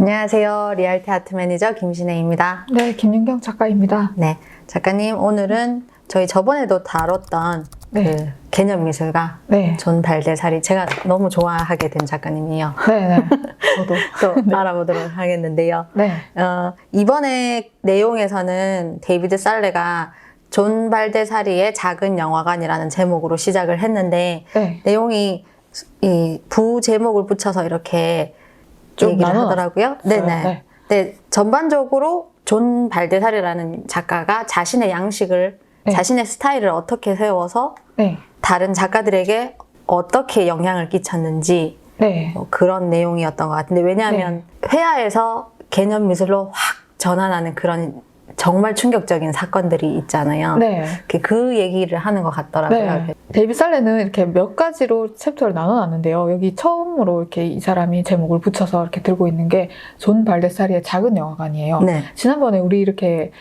안녕하세요. 리얼티 아트 매니저 김신혜입니다. 네, 김윤경 작가입니다. 네, 작가님 오늘은 저희 저번에도 다뤘던 네. 그 개념미술가 네. 존 발데사리, 제가 너무 좋아하게 된 작가님이에요. 네, 저도. 또 알아보도록 하겠는데요. 네. 이번에 내용에서는 데이비드 살레가 존 발데사리의 작은 영화관이라는 제목으로 시작을 했는데 네. 내용이 이 부제목을 붙여서 이렇게 좀 얘기를 하더라고요. 네네. 네. 네, 전반적으로 존 발데사리라는 작가가 자신의 양식을, 네. 자신의 스타일을 어떻게 세워서 네. 다른 작가들에게 어떻게 영향을 끼쳤는지 네. 뭐 그런 내용이었던 것 같은데, 왜냐하면 회화에서 개념 미술로 확 전환하는 그런 정말 충격적인 사건들이 있잖아요. 네. 그 얘기를 하는 것 같더라고요. 네. 데이비드 살레는 이렇게 몇 가지로 챕터를 나눠놨는데요. 여기 처음으로 이렇게 이 사람이 제목을 붙여서 이렇게 들고 있는 게 존 발데사리의 작은 영화관이에요. 네. 지난번에 우리 이렇게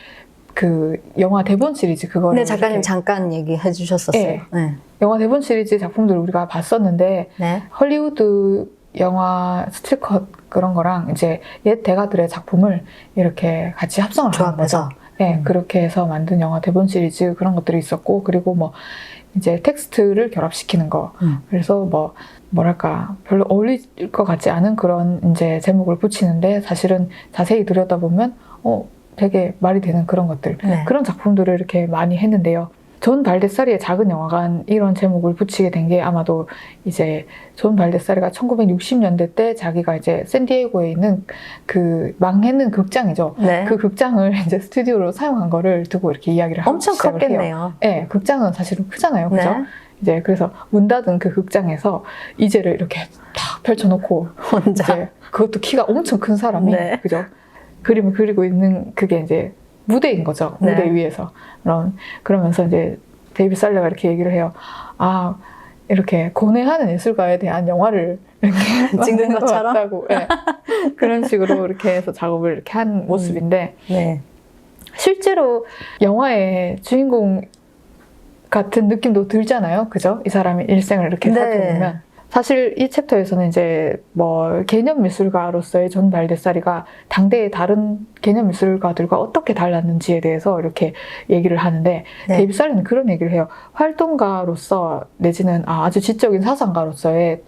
그 영화 대본 시리즈 그거를 네, 작가님 이렇게 잠깐 얘기해 주셨었어요. 네. 네. 영화 대본 시리즈 작품들을 우리가 봤었는데 네. 헐리우드 영화 스틸컷 그런 거랑 이제 옛 대가들의 작품을 이렇게 같이 합성을 하는 거죠. 조합해서. 네, 그렇게 해서 만든 영화 대본 시리즈 그런 것들이 있었고, 그리고 뭐 이제 텍스트를 결합시키는 거. 그래서 뭐 뭐랄까 별로 어울릴 것 같지 않은 그런 이제 제목을 붙이는데 사실은 자세히 들여다보면 되게 말이 되는 그런 것들, 네. 그런 작품들을 이렇게 많이 했는데요. 존 발데사리의 작은 영화관 이런 제목을 붙이게 된 게 아마도 이제 존 발데사리가 1960년대 때 자기가 이제 샌디에이고에 있는 그 망했는 극장이죠. 네. 그 극장을 이제 스튜디오로 사용한 거를 두고 이렇게 이야기를 하고 엄청 시작을 해요. 컸겠네요. 네, 극장은 사실은 크잖아요, 그죠? 네. 이제 그래서 문 닫은 그 극장에서 이제를 이렇게 탁 펼쳐놓고 혼자. 이제 그것도 키가 엄청 큰 사람이 네. 그죠? 그림을 그리고 있는 그게 이제 무대인 거죠. 네. 무대 위에서. 그러면서 이제 데이비드 살레가 이렇게 얘기를 해요. 아, 이렇게 고뇌하는 예술가에 대한 영화를 이렇게 찍는 만든 것 것처럼? 같다고. 네. 그런 식으로 이렇게 해서 작업을 이렇게 한 모습인데, 네. 실제로 영화의 주인공 같은 느낌도 들잖아요. 그죠? 이 사람의 일생을 이렇게 네. 살펴보면. 사실 이 챕터에서는 이제 뭐 개념 미술가로서의 존 발데사리가 당대의 다른 개념 미술가들과 어떻게 달랐는지에 대해서 이렇게 얘기를 하는데, 네. 데이비드 살레는 그런 얘기를 해요. 활동가로서 내지는 아주 지적인 사상가로서의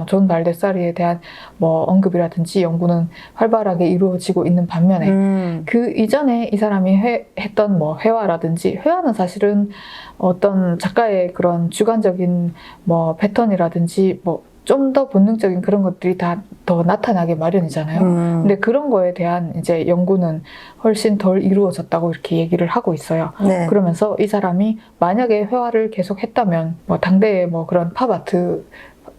존 발데사리에 대한 뭐 언급이라든지 연구는 활발하게 이루어지고 있는 반면에 그 이전에 이 사람이 했던 뭐 회화라든지, 회화는 사실은 어떤 작가의 그런 주관적인 뭐 패턴이라든지 뭐 좀 더 본능적인 그런 것들이 다 더 나타나게 마련이잖아요. 근데 그런 거에 대한 이제 연구는 훨씬 덜 이루어졌다고 이렇게 얘기를 하고 있어요. 네. 그러면서 이 사람이 만약에 회화를 계속 했다면 뭐 당대의 뭐 그런 팝아트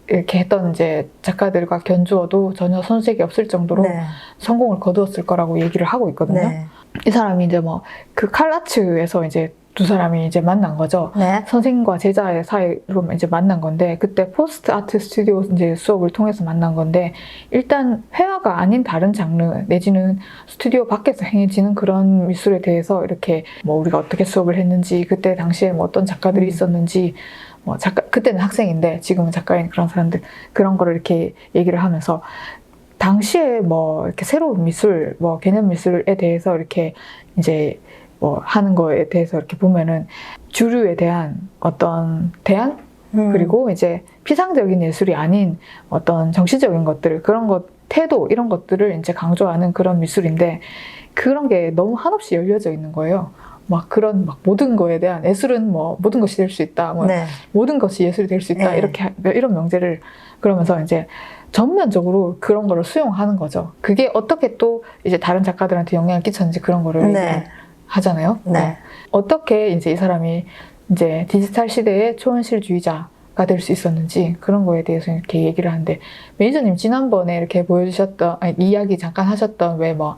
이렇게 했던 이제 작가들과 견주어도 전혀 손색이 없을 정도로 네. 성공을 거두었을 거라고 얘기를 하고 있거든요. 네. 이 사람이 이제 뭐 그 칼라츠에서 이제 두 사람이 이제 만난 거죠. 네. 선생님과 제자의 사이로 이제 만난 건데, 그때 포스트 아트 스튜디오 이제 수업을 통해서 만난 건데, 일단 회화가 아닌 다른 장르 내지는 스튜디오 밖에서 행해지는 그런 미술에 대해서 이렇게 뭐 우리가 어떻게 수업을 했는지, 그때 당시에 뭐 어떤 작가들이 있었는지, 뭐 그때는 학생인데 지금은 작가인 그런 사람들, 그런 거를 이렇게 얘기를 하면서 당시에 뭐 이렇게 새로운 미술, 뭐 개념 미술에 대해서 이렇게 이제 뭐 하는 거에 대해서 이렇게 보면은 주류에 대한 어떤 대안, 그리고 이제 피상적인 예술이 아닌 어떤 정치적인 것들, 그런 것, 태도, 이런 것들을 이제 강조하는 그런 미술인데, 그런 게 너무 한없이 열려져 있는 거예요. 막 그런 막 모든 거에 대한, 예술은 뭐 모든 것이 될 수 있다, 뭐 네. 모든 것이 예술이 될 수 있다, 네. 이렇게 이런 명제를, 그러면서 이제 전면적으로 그런 거를 수용하는 거죠. 그게 어떻게 또 이제 다른 작가들한테 영향을 끼쳤는지 그런 거를 네. 하잖아요. 네. 어떻게 이제 이 사람이 이제 디지털 시대의 초현실주의자가 될 수 있었는지 그런 거에 대해서 이렇게 얘기를 하는데, 매니저님 지난번에 이렇게 보여주셨던, 아니, 이야기 잠깐 하셨던 왜 뭐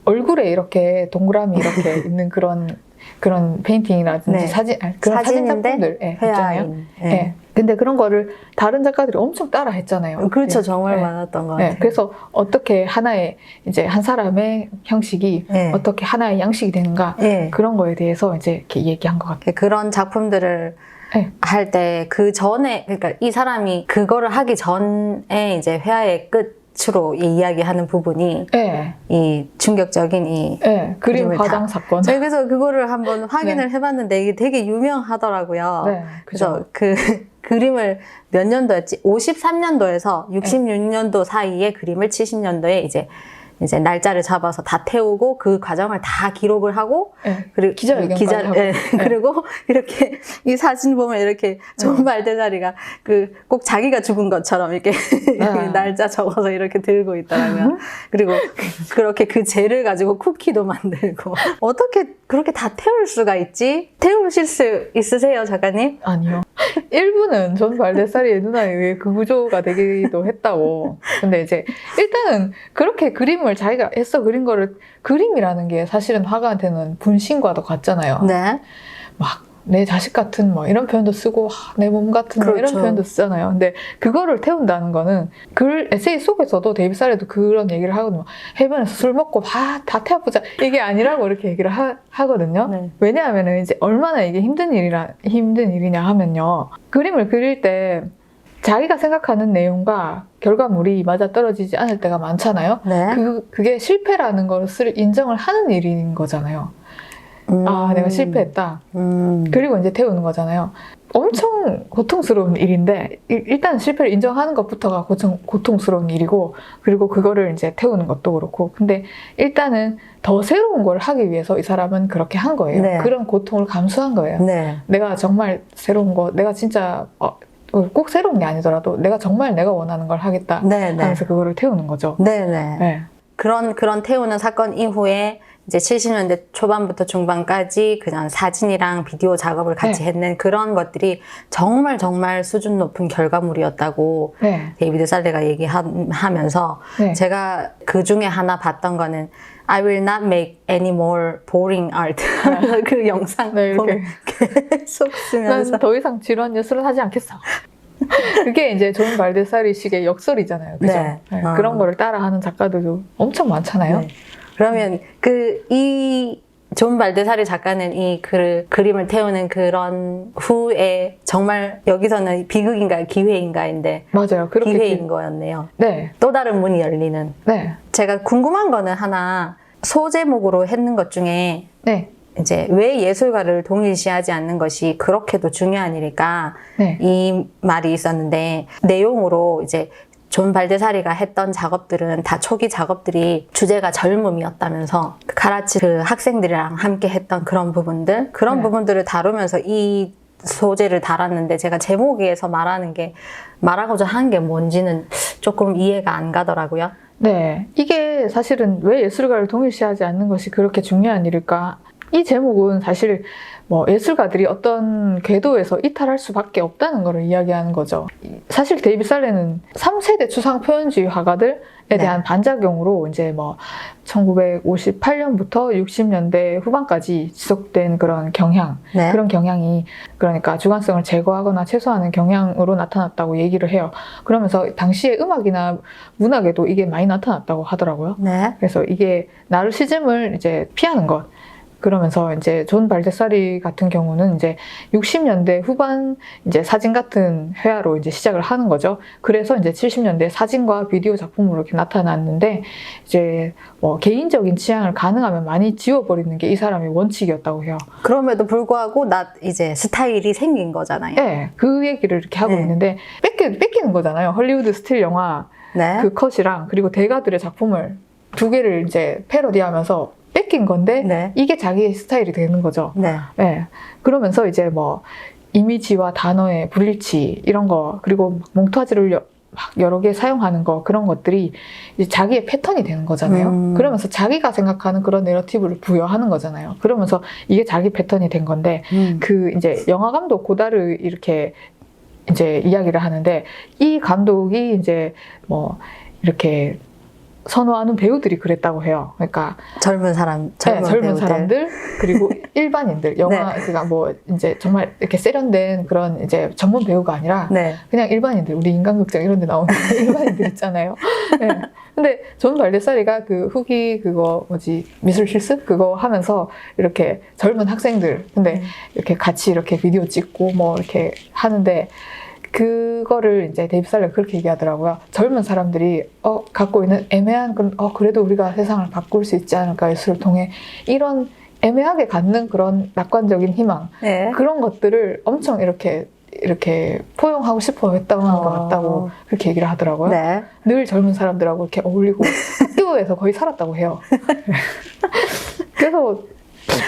얼굴에 이렇게 동그라미 이렇게 있는 그런 페인팅이라든지 네. 그런 사진 사진인데 작품들 있잖아요. 회화인. 네. 네. 근데 그런 거를 다른 작가들이 엄청 따라 했잖아요. 그렇죠. 네. 정말 네. 많았던 것 같아요. 네. 그래서 어떻게 하나의 이제 한 사람의 형식이 네. 어떻게 하나의 양식이 되는가, 네. 그런 거에 대해서 이제 이렇게 얘기한 것 같아요. 그런 작품들을 네. 할 때 그 전에, 그러니까 이 사람이 그거를 하기 전에 이제 회화의 끝 주로 이야기하는 부분이 네. 이 충격적인 이 네. 그림 그림을 과장 사건. 제가 그래서 그거를 한번 확인을 해봤는데 이게 되게 유명하더라고요. 네. 그래서 그 그림을 몇 년도였지? 53년도에서 66년도 사이에 그림을 70년도에 이제 날짜를 잡아서 다 태우고 그 과정을 다 기록을 하고 네. 그리고 기자회견까지 하고. 네. 그리고 이렇게 이 사진 보면 이렇게 존 발대사리가 그 꼭 자기가 죽은 것처럼 이렇게 날짜 적어서 이렇게 들고 있더라고요. 그리고 그렇게 그 젤을 가지고 쿠키도 만들고 어떻게 그렇게 다 태울 수가 있지? 태우실 수 있으세요, 작가님? 아니요. 일부는 존 발데사리의 누나에 의해 그 구조가 되기도 했다고. 근데 이제 일단은 그렇게 그림을 자기가 애써 그린 거를 그림이라는 게 사실은 화가한테는 분신과도 같잖아요. 네. 막 내 자식 같은 뭐 이런 표현도 쓰고 내 몸 같은 뭐 그렇죠. 이런 표현도 쓰잖아요. 근데 그거를 태운다는 거는 글 에세이 속에서도 데이빗 살레도 그런 얘기를 하거든요. 해변에서 술 먹고 다 태워보자 이게 아니라고 이렇게 얘기를 하거든요. 네. 왜냐하면 이제 얼마나 이게 힘든 일이냐 하면요. 그림을 그릴 때 자기가 생각하는 내용과 결과물이 맞아 떨어지지 않을 때가 많잖아요. 네. 그게 실패라는 것을 인정을 하는 일인 거잖아요. 아, 내가 실패했다. 그리고 이제 태우는 거잖아요. 엄청 고통스러운 일인데 일단 실패를 인정하는 것부터가 고통스러운 일이고 그리고 그거를 이제 태우는 것도 그렇고 근데 일단은 더 새로운 걸 하기 위해서 이 사람은 그렇게 한 거예요. 네. 그런 고통을 감수한 거예요. 네. 내가 정말 새로운 거 내가 진짜 꼭 새로운 게 아니더라도 내가 정말 내가 원하는 걸 하겠다 네, 네. 하면서 그거를 태우는 거죠. 네네. 네. 그런 태우는 사건 이후에 이제 70년대 초반부터 중반까지 그냥 사진이랑 비디오 작업을 같이 했는 그런 것들이 정말 수준 높은 결과물이었다고 네. 데이비드 살레가 얘기하면서 네. 제가 그 중에 하나 봤던 거는 I will not make any more boring art. 그 영상 네, 이렇게. 보면 계속 쓰면서 난 더 이상 지루한 예술은 하지 않겠어. 그게 이제 존 발데사리식의 역설이잖아요. 그죠? 네. 네, 그런 거를 따라하는 작가들도 엄청 많잖아요. 네. 그러면 이 존 발데사리 작가는 이 그림을 태우는 그런 후에 정말 여기서는 비극인가요? 기회인가인데 맞아요. 그렇게 기회인 거였네요. 네. 또 다른 문이 열리는. 네. 제가 궁금한 거는 하나 소제목으로 했는 것 중에 네. 이제 왜 예술가를 동일시하지 않는 것이 그렇게도 중요한 일일까 네. 이 말이 있었는데 내용으로 이제 존 발데사리가 했던 작업들은 다 초기 작업들이 주제가 젊음이었다면서 카라치 그 학생들이랑 함께 했던 그런 부분들 그런 네. 부분들을 다루면서 이 소재를 달았는데 제가 제목에서 말하고자 한 게 뭔지는 조금 이해가 안 가더라고요. 네. 이게 사실은 왜 예술가를 동일시하지 않는 것이 그렇게 중요한 일일까? 이 제목은 사실 뭐 예술가들이 어떤 궤도에서 이탈할 수밖에 없다는 것을 이야기하는 거죠. 사실 데이빗 살레는 3세대 추상 표현주의 화가들에 대한 반작용으로 이제 뭐 1958년부터 60년대 후반까지 지속된 그런 경향, 네. 그런 경향이 그러니까 주관성을 제거하거나 최소화하는 경향으로 나타났다고 얘기를 해요. 그러면서 당시의 음악이나 문학에도 이게 많이 나타났다고 하더라고요. 네. 그래서 이게 나르시즘을 이제 피하는 것. 그러면서 이제 존 발데사리 같은 경우는 이제 60년대 후반 이제 사진 같은 회화로 이제 시작을 하는 거죠. 그래서 이제 70년대 사진과 비디오 작품으로 이렇게 나타났는데 이제 뭐 개인적인 취향을 가능하면 많이 지워버리는 게 이 사람의 원칙이었다고 해요. 그럼에도 불구하고 이제 스타일이 생긴 거잖아요. 네, 그 얘기를 이렇게 하고 네. 있는데 뺏기는 거잖아요. 헐리우드 스틸 영화 네. 그 컷이랑 그리고 대가들의 작품을 두 개를 이제 패러디하면서 뺏긴 건데 네. 이게 자기의 스타일이 되는 거죠. 네. 네. 그러면서 이제 뭐 이미지와 단어의 불일치 이런 거 그리고 몽타주를 막 여러 개 사용하는 거 그런 것들이 이제 자기의 패턴이 되는 거잖아요. 그러면서 자기가 생각하는 그런 내러티브를 부여하는 거잖아요. 그러면서 이게 자기 패턴이 된 건데 그 이제 영화 감독 고다르 이렇게 이제 이야기를 하는데 이 감독이 이제 뭐 이렇게 선호하는 배우들이 그랬다고 해요. 그러니까 젊은 젊은 사람들 그리고 일반인들 영화 네. 그러니까 뭐 이제 정말 이렇게 세련된 그런 이제 전문 배우가 아니라 네. 그냥 일반인들 우리 인간극장 이런 데 나오는 일반인들 있잖아요. 네. 근데 존 발데사리가 그 후기 그거 뭐지 미술 실습 그거 하면서 이렇게 젊은 학생들 근데 이렇게 같이 이렇게 비디오 찍고 뭐 이렇게 하는데 그거를 이제 데이비 살레가 그렇게 얘기하더라고요. 젊은 사람들이 갖고 있는 애매한 그래도 우리가 세상을 바꿀 수 있지 않을까 예술을 통해 이런 애매하게 갖는 그런 낙관적인 희망 네. 그런 것들을 엄청 이렇게 포용하고 싶어 했다고 하는 것 같다고 그렇게 얘기를 하더라고요. 네. 늘 젊은 사람들하고 이렇게 어울리고 학교에서 거의 살았다고 해요. 그래서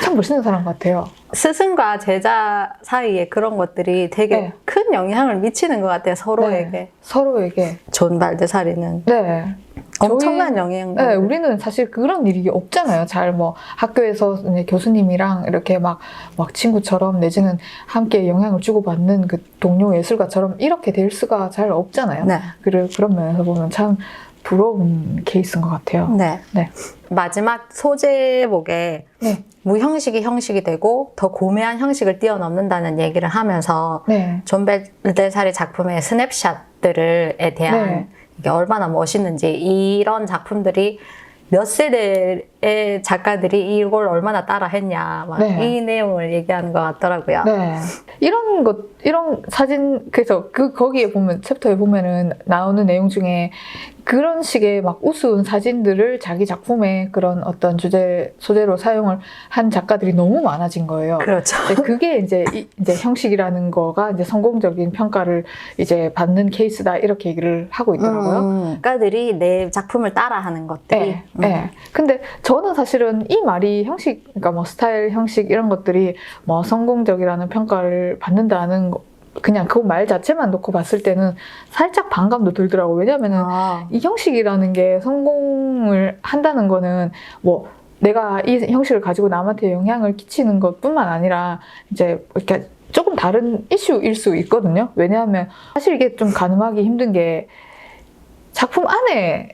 참 멋있는 사람 같아요. 스승과 제자 사이에 그런 것들이 되게 네. 큰 영향을 미치는 것 같아요. 서로에게. 네, 서로에게. 존 발데사리는 네. 엄청난 영향. 네, 우리는 사실 그런 일이 없잖아요. 잘 뭐 학교에서 이제 교수님이랑 이렇게 막 친구처럼 내지는 함께 영향을 주고받는 그 동료 예술가처럼 이렇게 될 수가 잘 없잖아요. 네. 그런 면에서 보면 참 부러운 케이스인 것 같아요. 네. 네. 마지막 소제목에 네. 무형식이 형식이 되고 더 고매한 형식을 뛰어넘는다는 얘기를 하면서 네. 존 발데사리 작품의 스냅샷들에 대한 네. 이게 얼마나 멋있는지 이런 작품들이 몇 세대의 작가들이 이걸 얼마나 따라했냐 막 네. 이 내용을 얘기하는 것 같더라고요. 네. 이런 사진, 그래서 거기에 보면, 챕터에 보면은 나오는 내용 중에 그런 식의 막 우스운 사진들을 자기 작품의 그런 어떤 소재로 사용을 한 작가들이 너무 많아진 거예요. 그렇죠. 그게 이제 형식이라는 거가 이제 성공적인 평가를 이제 받는 케이스다, 이렇게 얘기를 하고 있더라고요. 작가들이 내 작품을 따라하는 것들이. 네, 네. 근데 저는 사실은 이 말이 형식, 그러니까 뭐 스타일, 형식 이런 것들이 뭐 성공적이라는 평가를 받는다는 거, 그냥 그 말 자체만 놓고 봤을 때는 살짝 반감도 들더라고요. 왜냐면은 이 형식이라는 게 성공을 한다는 거는 뭐 내가 이 형식을 가지고 남한테 영향을 끼치는 것뿐만 아니라 이제 이렇게 조금 다른 이슈일 수 있거든요. 왜냐하면 사실 이게 좀 가늠하기 힘든 게 작품 안에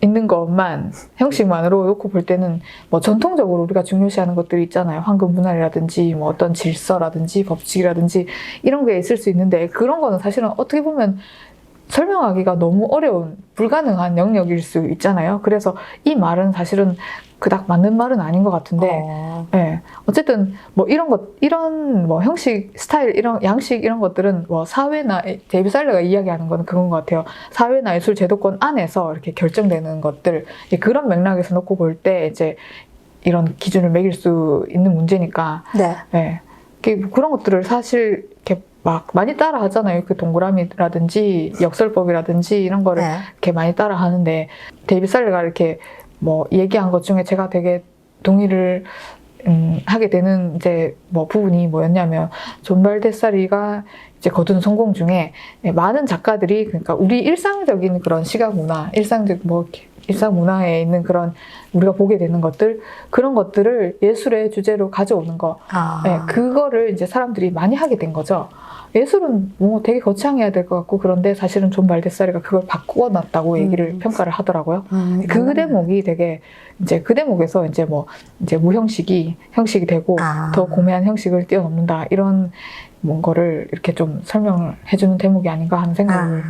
있는 것만 형식만으로 놓고 볼 때는 뭐 전통적으로 우리가 중요시하는 것들이 있잖아요. 황금 분할이라든지 뭐 어떤 질서라든지 법칙이라든지 이런 게 있을 수 있는데 그런 거는 사실은 어떻게 보면 설명하기가 너무 어려운 불가능한 영역일 수 있잖아요. 그래서 이 말은 사실은 그닥 맞는 말은 아닌 것 같은데, 네. 어쨌든 뭐 이런 뭐 형식, 스타일, 이런 양식 이런 것들은 뭐 사회나 데이비 살레가 이야기하는 건 그건 것 같아요. 사회나 예술 제도권 안에서 이렇게 결정되는 것들, 그런 맥락에서 놓고 볼 때 이제 이런 기준을 매길 수 있는 문제니까, 네. 네. 그런 것들을 사실 이렇게 막 많이 따라 하잖아요. 그 동그라미라든지 역설법이라든지 이런 거를 네. 이렇게 많이 따라 하는데 데이비 살레가 이렇게 뭐 얘기한 것 중에 제가 되게 동의를 하게 되는 이제 뭐 부분이 뭐였냐면 존 발데사리가 이제 거둔 성공 중에 많은 작가들이 그러니까 우리 일상적인 그런 시각 문화, 일상 문화에 있는 그런 우리가 보게 되는 것들 그런 것들을 예술의 주제로 가져오는 거, 네, 그거를 이제 사람들이 많이 하게 된 거죠. 예술은 뭐 되게 거창해야 될 것 같고 그런데 사실은 존 발데사리가 그걸 바꾸어놨다고 얘기를 평가를 하더라고요. 그 대목이 되게 이제 그 대목에서 이제 무형식이 형식이 되고 더 고매한 형식을 뛰어넘는다 이런 거를 이렇게 좀 설명을 해주는 대목이 아닌가 하는 생각을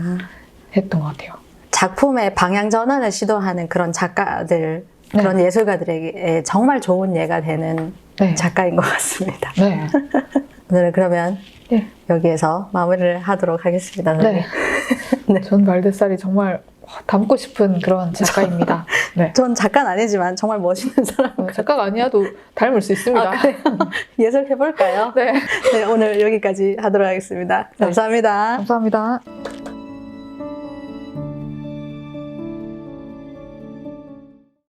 했던 것 같아요. 작품의 방향 전환을 시도하는 그런 작가들, 네. 그런 예술가들에게 정말 좋은 예가 되는 네. 작가인 것 같습니다. 네. 오늘은 그러면 네. 여기에서 마무리를 하도록 하겠습니다. 네. 네. 존 발데사리 정말 닮고 싶은 그런 작가입니다. 네. 전 작가는 아니지만 정말 멋있는 사람. 작가가 아니어도 닮을 수 있습니다. 그래요? 예술 해볼까요? 네. 네, 오늘 여기까지 하도록 하겠습니다. 감사합니다. 감사합니다.